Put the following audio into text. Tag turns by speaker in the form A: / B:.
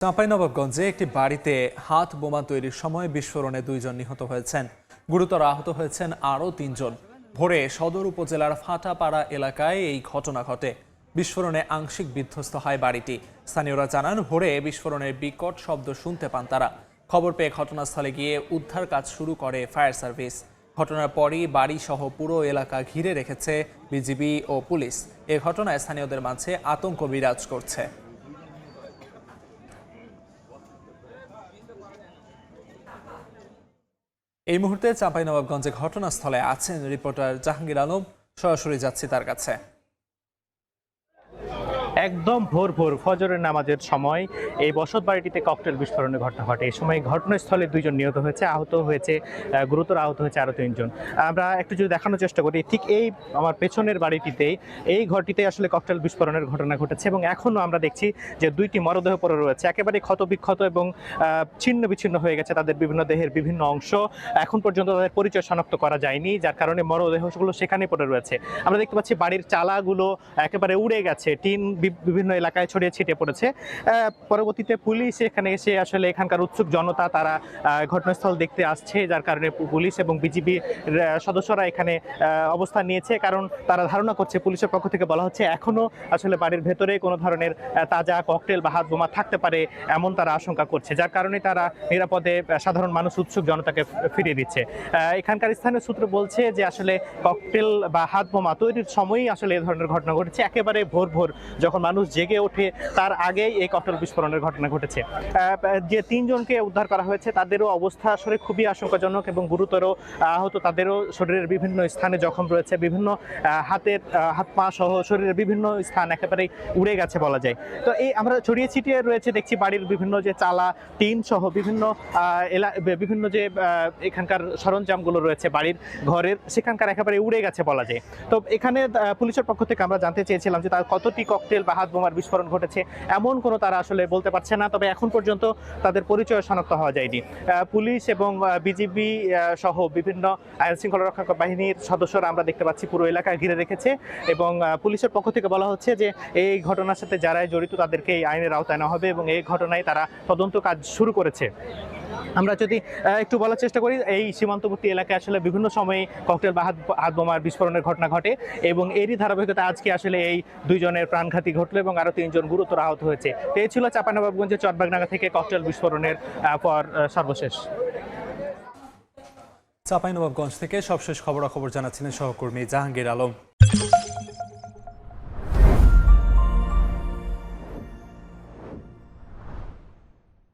A: চাঁপাইনবাবগঞ্জে একটি বাড়িতে হাত বোমা তৈরির সময় বিস্ফোরণে 2 জন নিহত হয়েছেন। গুরুতর আহত হয়েছেন আরও 3 জন। ভোরে সদর উপজেলার ফাটাপাড়া এলাকায় এই ঘটনা ঘটে। বিস্ফোরণে আংশিক বিধ্বস্ত হয় বাড়িটি। স্থানীয়রা জানান, ভোরে বিস্ফোরণের বিকট শব্দ শুনতে পান তারা। খবর পেয়ে ঘটনাস্থলে গিয়ে উদ্ধার কাজ শুরু করে ফায়ার সার্ভিস। ঘটনার পরই বাড়ি সহ পুরো এলাকা ঘিরে রেখেছে বিজিবি ও পুলিশ। এ ঘটনায় স্থানীয়দের মাঝে আতঙ্ক বিরাজ করছে। এই মুহূর্তে চাঁপাইনবাবগঞ্জে ঘটনাস্থলে আছেন রিপোর্টার জাহাঙ্গীর আলম। সরাসরি যাচ্ছি তার কাছে।
B: একদম ভোর ফজরের নামাজের সময় এই বসত বাড়িটিতে ককটেল বিস্ফোরণের ঘটনা ঘটে। এই সময় ঘটনাস্থলে 2 জন নিহত হয়েছে, গুরুতর আহত হয়েছে আরও 3 জন। আমরা একটু যদি দেখানোর চেষ্টা করি, ঠিক এই আমার পেছনের বাড়িটিতেই এই ঘরটিতে আসলে ককটেল বিস্ফোরণের ঘটনা ঘটেছে এবং এখনও আমরা দেখছি যে 2টি মরদেহ পড়ে রয়েছে, একেবারে ক্ষতবিক্ষত এবং ছিন্ন বিচ্ছিন্ন হয়ে গেছে তাদের বিভিন্ন দেহের বিভিন্ন অংশ। এখন পর্যন্ত তাদের পরিচয় শনাক্ত করা যায়নি, যার কারণে মরদেহগুলো সেখানে পড়ে রয়েছে। আমরা দেখতে পাচ্ছি বাড়ির চালাগুলো একেবারে উড়ে গেছে, টিন বিভিন্ন এলাকায় ছড়িয়ে ছিটিয়ে পড়েছে। পরবর্তীতে পুলিশ এখানে এসে আসলে এখানকার উৎসুক জনতা তারা ঘটনাস্থল দেখতে আসছে, যার কারণে পুলিশ এবং বিজিবি সদস্যরা এখানে অবস্থান নিয়েছে। কারণ তারা ধারণা করছে, পুলিশের পক্ষ থেকে বলা হচ্ছে, এখনো আসলে বাড়ির ভেতরে কোনো ধরনের তাজা ককটেল বা হাত বোমা থাকতে পারে এমন তারা আশঙ্কা করছে, যার কারণে তারা নিরাপদে সাধারণ মানুষ উৎসুক জনতাকে ফিরিয়ে দিচ্ছে। এখানকার স্থানীয় সূত্র বলছে যে আসলে ককটেল বা হাত বোমা তৈরির সময়ই আসলে এই ধরনের ঘটনা ঘটেছে। একেবারে ভোর যখন মানুষ জেগে ওঠে তার আগেই এই ককটেল বিস্ফোরণের ঘটনা ঘটেছে। যে 3 জনকে উদ্ধার করা হয়েছে তাদেরও অবস্থা আসলে খুবই আশঙ্কাজনক এবং গুরুতর আহত। তাদেরও শরীরের বিভিন্ন স্থানে জখম রয়েছে, বিভিন্ন হাত পা সহ শরীরের বিভিন্ন স্থান একেবারে উড়ে গেছে বলা যায়। তো এই আমরা ছড়িয়ে ছিটিয়ে রয়েছে, দেখছি বাড়ির বিভিন্ন যে চালা, টিন সহ বিভিন্ন যে এখানকার সরঞ্জামগুলো রয়েছে বাড়ির ঘরের, সেখানকার একেবারে উড়ে গেছে বলা যায়। তো এখানে পুলিশের পক্ষ থেকে আমরা জানতে চেয়েছিলাম যে তার কতটি ককটেল বা হাত বোমার বিস্ফোরণ ঘটেছে, এমন কোনো তারা আসলে বলতে পারছে না। তবে এখন পর্যন্ত তাদের পরিচয় শনাক্ত হওয়া যায়নি। পুলিশ এবং বিজিবি সহ বিভিন্ন আইন শৃঙ্খলা রক্ষা বাহিনীর সদস্যরা আমরা দেখতে পাচ্ছি পুরো এলাকা ঘিরে রেখেছে এবং পুলিশের পক্ষ থেকে বলা হচ্ছে যে এই ঘটনার সাথে যারাই জড়িত তাদেরকে এই আইনের আওতায় আনা হবে এবং এই ঘটনায় তারা তদন্ত কাজ শুরু করেছে। আমরা যদি একটু বলার চেষ্টা করি, এই সীমান্তবর্তী এলাকায় আসলে বিভিন্ন সময়ে ককটেল বা হাত বোমার বিস্ফোরণের ঘটনা ঘটে এবং এরই ধারাবাহিকতা আজকে আসলে এই 2 জনের প্রাণঘাতী ঘটলো এবং আরও 3 জন গুরুতর আহত হয়েছে। এই ছিল চাঁপাইনবাবগঞ্জের চরবাগনাগা থেকে ককটেল বিস্ফোরণের পর সর্বশেষ।
A: চাঁপাইনবাবগঞ্জ থেকে সবশেষ খবরাখবর জানাচ্ছিলেন সহকর্মী জাহাঙ্গীর আলম।